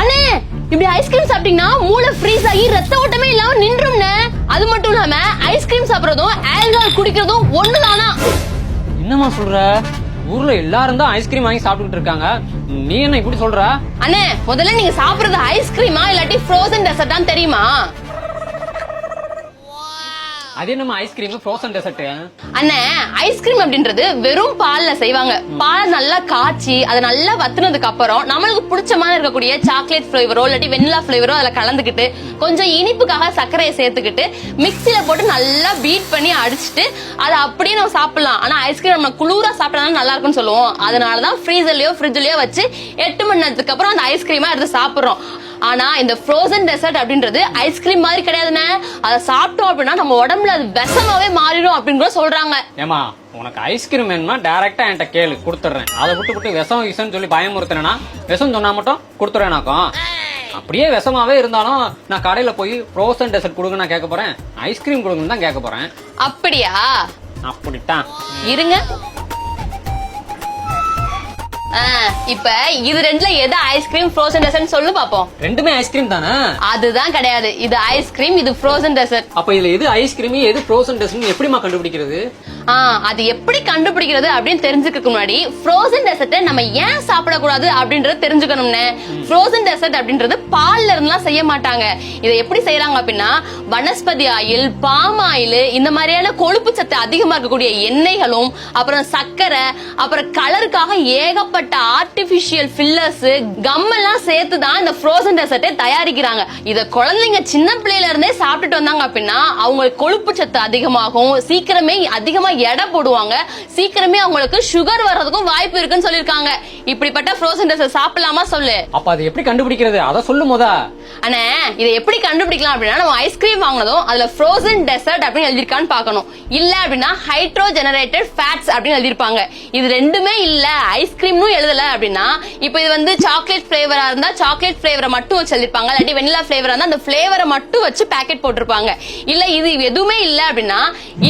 அண்ணே இப்படி ஐஸ்கிரீம் சாப்பிட்டீங்கன்னா மூளை ஃப்ரீஸ் ஆகி ரத்த ஓட்டமே இல்லாம நின்றும்னே. அது மட்டும் இல்லாம ஐஸ்கிரீம் சாப்பிடுறதும் ஆல்கஹால் குடிக்கிறதும் ஒண்ணுதானா? என்னமா சொல்ற? ஊர்ல எல்லாரும் தான் ஐஸ்கிரீம் வாங்கி சாப்பிட்டுட்டு இருக்காங்க, நீ என்ன இப்படி சொல்ற? அண்ணே முதல்ல நீங்க சாப்பிடுறது ஐஸ்கிரீமா இல்லாட்டி ஃப்ரோசன் டெசர்ட்டான்னு தெரியுமா? அது என்னமா ஐஸ்கிரீம் ஃப்ரோசன் டெசர்ட்? அண்ணே ஐஸ்கிரீம் அப்படின்றது வெறும் பால்ல செய்வாங்க. பால் நல்லா காய்ச்சி அதை நல்லா வத்துனதுக்கு அப்புறம் நம்மளுக்கு பிடிச்ச மாதிரி இருக்கக்கூடிய சாக்லேட் பிளேவரோ இல்லாட்டி வெண்ணிலா பிளேவரோ அதுல கலந்துக்கிட்டு கொஞ்சம் இனிப்புக்காக சர்க்கரையை சேர்த்துக்கிட்டு மிக்சில போட்டு நல்லா பீட் பண்ணி அடிச்சுட்டு அதை அப்படியே நம்ம சாப்பிடலாம். ஆனா ஐஸ்கிரீம் நம்ம குளிரா சாப்பிட்டா நல்லா இருக்கும்னு சொல்லுவோம். அதனாலதான் ஃப்ரீசர்லயோ ஃப்ரிட்ஜ்லயோ வச்சு 8 மணி நேரத்துக்கு அப்புறம் அந்த ஐஸ்கிரீமா எடுத்து சாப்பிடுறோம். ஆனா இந்த ஃப்ரோசன் டெசர்ட் அப்படின்றது ஐஸ்கிரீம் மாதிரி கிடையாதுன்னு. அதை சாப்பிட்டோம் அப்படின்னா நம்ம உடம்புல அது விஷமாவே மாறிடும் அப்படின்னு கூட சொல்றாங்க. ஏமா உனக்கு ஐஸ்கிரீம் வேணுமா டைரக்டா என்கிட்ட கேளு, கொடுத்துறேன். அதை விட்டு விஷம் விஷம் சொல்லி பயமுறுத்தினா விஷம் சொன்னா மட்டும் கொடுத்துறேனாக்கும். அப்படியே விஷமாவே இருந்தாலும் நான் கடையில போய் ஃப்ரோசன் டெசர்ட் கொடுங்க நான் கேட்க போறேன், ஐஸ்கிரீம் கொடுங்கன்னு தான் கேட்க போறேன். அப்படியா? அப்படித்தான். இருங்க, இப்ப இது ரெண்டுல எது ஐஸ்கிரீம் ஃப்ரோசன் டெசர்ட் சொல்லு பாப்போம். ரெண்டுமே ஐஸ்கிரீம் தானே? அதுதான் கிடையாது. இது ஐஸ்கிரீம், இது ஃப்ரோசன் டெசர்ட். அப்ப இதுல எது ஐஸ்கிரீம் எது ஃப்ரோசன் டெசர்ட் எப்படிமா கண்டுபிடிக்கிறது? அது எப்படி கண்டுபிடிக்கிறது அப்படின்னு தெரிஞ்சுக்கிறதுக்கு முன்னாடி ஃப்ரோசன் டெசர்ட் நம்ம ஏன் சாப்பிடக்கூடாது அப்படின்றத தெரிஞ்சுக்கணும்னு. ஃப்ரோசன் டெசர்ட் அப்படின்றது பால்ல இருந்துலாம் செய்ய மாட்டாங்க. இதை எப்படி செய்யறாங்க அப்படின்னா வனஸ்பதி ஆயில், பாம் ஆயில், இந்த மாதிரியான கொழுப்பு சத்து அதிகமா இருக்கக்கூடிய எண்ணெய்களும் அப்புறம் சர்க்கரை அப்புறம் கலருக்காக ஏகப்பட்ட ஆர்டிபிஷியல் ஃபில்லர்ஸ் கம் எல்லாம் சேர்த்து தான் இந்த ஃப்ரோசன் டெசர்ட்டை தயாரிக்கிறாங்க. இத குழந்தைங்க சின்ன பிள்ளையில இருந்தே சாப்பிட்டுட்டு வந்தாங்க அப்படின்னா அவங்களுக்கு கொழுப்பு சத்து அதிகமாகும், சீக்கிரமே அதிகமா எடை போடுவாங்க, சீக்கிரமே அவங்களுக்கு சுகர் வர்றதுக்கும் வாய்ப்பு இருக்குன்னு சொல்லிருக்காங்க. இப்படிப்பட்ட ஃப்ரோசன் டெசர்ட் சாப்பிடலாமா சொல்லு? அப்ப அது எப்படி கண்டுபிடிக்கிறது அத சொல்லு முத. அண்ணே இதை எப்படி கண்டுபிடிக்கலாம் அப்படின்னா நம்ம ஐஸ்கிரீம் வாங்கினதும் அதுல ஃப்ரோசன் டெசர்ட் அப்படின்னு எழுதிருக்கான்னு பாக்கணும். இல்ல அப்படின்னா ஹைட்ரோ ஜெனரேட்டட் ஃபேட்ஸ் அப்படின்னு எழுதிருப்பாங்க. இது ரெண்டுமே இல்ல ஐஸ்கிரீம்னு எழுதல அப்படின்னா இப்ப இது வந்து சாக்லேட் பிளேவரா இருந்தா சாக்லேட் பிளேவரை மட்டும் வச்சு எழுதிருப்பாங்க, இல்லாட்டி வெண்ணிலா பிளேவரா இருந்தா அந்த பிளேவரை மட்டும் வச்சு பேக்கெட் போட்டிருப்பாங்க. இல்ல இது எதுவுமே இல்ல அப்படின்னா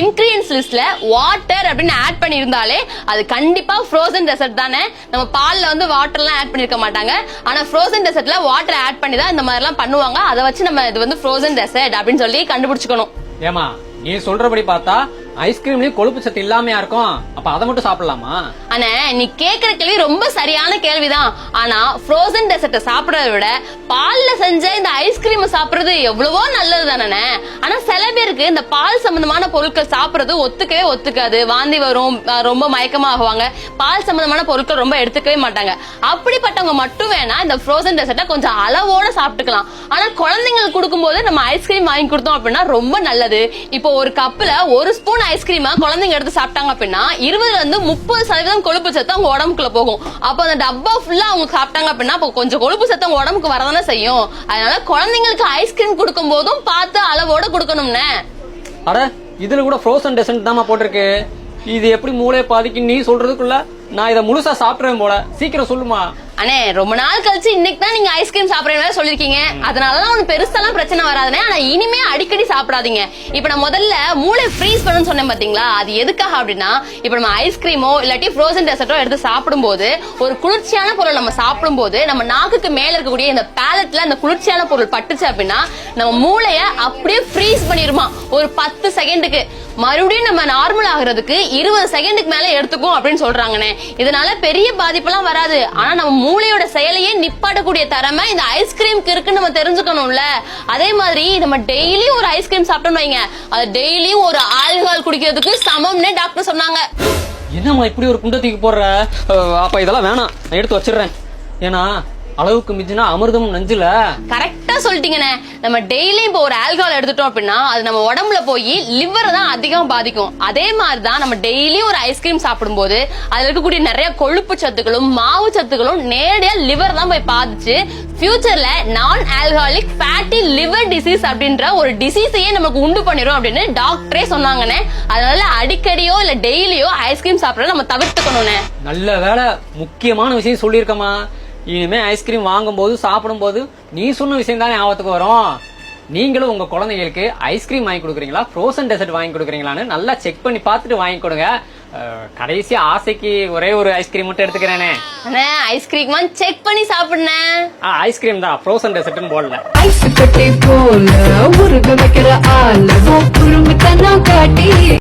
இன்கிரியன்ஸ் லிஸ்ட்ல வாட்டர் அப்படின்னு ஆட் பண்ணி இருந்தாலே அது கண்டிப்பா ஃப்ரோசன் டெசர்ட் தானே. நம்ம பால்ல வந்து வாட்டர் எல்லாம் ஆட் பண்ணிருக்க மாட்டாங்க, ஆனா ஃப்ரோசன் டெசர்ட்ல வாட்டர் ஆட் பண்ணி தான் இந்த மாதிரி எல்லாம் பண்ணுவாங்க. அதை வச்சு நம்ம இது வந்து ஃப்ரோசன் டெசர்ட் அப்படின்னு சொல்லி கண்டுபிடிச்சுக்கணும். ஏமா நீ சொல்றபடி பார்த்தா ஐஸ்கிரீம்லயும் கொழுப்பு சத்து இல்லாமையா இருக்கும், அப்ப அதை மட்டும் சாப்பிடலாமா? அண்ணே நீ கேக்குற கேள்வி ரொம்ப சரியான கேள்விதான். ஆனா ஃப்ரோசன் டெசர்ட் சாப்பிடறத விட பால்ல செஞ்ச இந்த ஐஸ்கிரீம் சாப்பிடுறது எவ்வளவோ நல்லது தானே. ஆனா சில பேருக்கு இந்த பால் சம்பந்தமான பொருட்கள் சாப்பிடுறது ஒத்துக்கவே ஒத்துக்காது, வாந்தி வரும், ரொம்ப மயக்கமாகுவாங்க, பால் சம்பந்தமான பொருட்கள் ரொம்ப எடுத்துக்கவே மாட்டாங்க. அப்படிப்பட்டவங்க மட்டும் வேணா இந்த ஃப்ரோசன் டெசர்ட்டை கொஞ்சம் அளவோட சாப்பிட்டுக்கலாம். ஆனா குழந்தைங்களுக்கு கொடுக்கும் போது நம்ம ஐஸ்கிரீம் வாங்கி கொடுத்தோம் அப்படின்னா ரொம்ப நல்லது. இப்போ ஒரு கப்ல ஒரு ஸ்பூன் ஐஸ்கிரீமா குழந்தைங்க எடுத்து சாப்பிட்டாங்க அப்படின்னா 20 to 30% கொழுப்பு சத்து அவங்க உடம்புக்குள்ள போகும். அப்ப அந்த டப்பா ஃபுல்லா அவங்க சாப்பிட்டாங்க அப்படின்னா கொஞ்சம் கொழுப்பு சத்து அவங்க உடம்புக்கு வரதானே செய்யும். அதனால குழந்தைங்களுக்கு ஐஸ்கிரீம் கொடுக்கும் போதும் பார்த்து அளவோட கொடுக்கணும்னே. அட இதுல கூட ஃப்ரோசன் டெசர்ட் தாமா போட்டிருக்கு. இது எப்படி மூளையை பாதிக்கும் நீ சொல்றதுக்குள்ள நான் இதை முழுசா சாப்பிடுறேன் போல. சீக்கிரம் சொல்லுமா. அண்ணே ரொம்ப நாள் கழிச்சு இன்னைக்கு தான் நீங்க ஐஸ்கிரீம் சாப்பிடுறேன் சொல்லிருக்கீங்க, அதனாலதான் ஒண்ணு பெருசாலாம் பிரச்சனை வராதுனே. ஆனா இனிமே அடிக்கடி சாப்பிடாதீங்க. இப்ப நான் முதல்ல மூளை ஃப்ரீஸ் பண்ணணும்னு சொன்னேன் பாத்தீங்களா, அது எதுக்காக அப்படின்னா இப்ப நம்ம ஐஸ்கிரீமோ இல்லாட்டி ஃப்ரோசன் டெசர்ட்டோ எடுத்து சாப்பிடும் போது ஒரு குளிர்ச்சியான பொருள் நம்ம சாப்பிடும் போது நம்ம நாக்குக்கு மேல இருக்கக்கூடிய இந்த பேலட்ல அந்த குளிர்ச்சியான பொருள் பட்டுச்சு அப்படின்னா நம்ம மூளைய அப்படியே ஃப்ரீஸ் பண்ணிருமா ஒரு 10 செகண்டுக்கு. மறுபடியும் நம்ம நார்மல் ஆகுறதுக்கு 20 செகண்டுக்கு மேல எடுத்துக்கும் அப்படின்னு சொல்றாங்கண்ணே. இதனால பெரிய பாதிப்பெல்லாம் வராது. ஆனா நம்ம மூளையோட செயலையே நிப்பாட்டக்கூடிய திறமை இந்த ஐஸ்கிரீம்க்கு இருக்குன்னு நம்ம தெரிஞ்சுக்கணும்ல. அதே மாதிரி நம்ம டெய்லி ஒரு ஐஸ்கிரீம் சாப்பிட்டோம்னு வைங்க, அது டெய்லியும் ஒரு ஆல்கஹால் குடிக்கிறதுக்கு சமம்னு டாக்டர் சொன்னாங்க. என்னம்மா இப்படி ஒரு குண்டத்துக்கு போடுற? அப்ப இதெல்லாம் வேணாம், நான் எடுத்து வச்சிடுறேன். ஏன்னா அளவுக்கு மிஞ்சினா அமிர்தமும் நஞ்சுல. கரெக்டா சொல்லிட்டீங்கண்ணே. நம்ம டெய்லி இப்போ ஒரு ஆல்கஹால் எடுத்துட்டோம் அப்படின்னா அது நம்ம உடம்புல போய் லிவர் தான் அதிகமா பாதிக்கும். அதே மாதிரிதான் நம்ம டெய்லி ஒரு ஐஸ்கிரீம் சாப்பிடும் போது அதுல இருக்கக்கூடிய நிறைய கொழுப்பு சத்துக்களும் மாவு சத்துக்களும் நேரடியா லிவர் தான் போய் பாதிச்சு ஃபியூச்சர்ல நான் ஆல்கஹாலிக் ஃபேட்டி லிவர் டிசீஸ் அப்படின்ற ஒரு டிசீஸையே நமக்கு உண்டு பண்ணிரும் அப்படின்னு டாக்டரே சொன்னாங்கண்ணே. அதனால அடிக்கடியோ இல்ல டெய்லியோ ஐஸ்கிரீம் சாப்பிட நம்ம தவிர்த்துக்கணும்னே. நல்ல வேலை, முக்கியமான விஷயம் சொல்லியிருக்கமா. இனிமே ஐஸ்கிரீம் வாங்கும் போது சாப்பிடும் போது நீ சொன்ன விஷயம் தானே ஆபத்துக்கு வரும். நீங்களும் உங்க குழந்தைங்களுக்கு ஐஸ்கிரீம் வாங்கி கொடுக்குறீங்களா ஃப்ரோசன் டெசர்ட் வாங்கி கொடுக்குறீங்களான்னு நல்லா செக் பண்ணி பார்த்துட்டு வாங்கி கொடுங்க. கடைசி ஆசைக்கு ஒரே ஒரு ஐஸ்கிரீம் மட்டும் எடுத்துக்கிறேனே. அண்ணே ஐஸ்கிரீம் செக் பண்ணி சாப்பிடுனே. ஐஸ்கிரீம் தான், ஃப்ரோசன் டெசர்ட்னு போடல. ஐஸ் கட்டி போல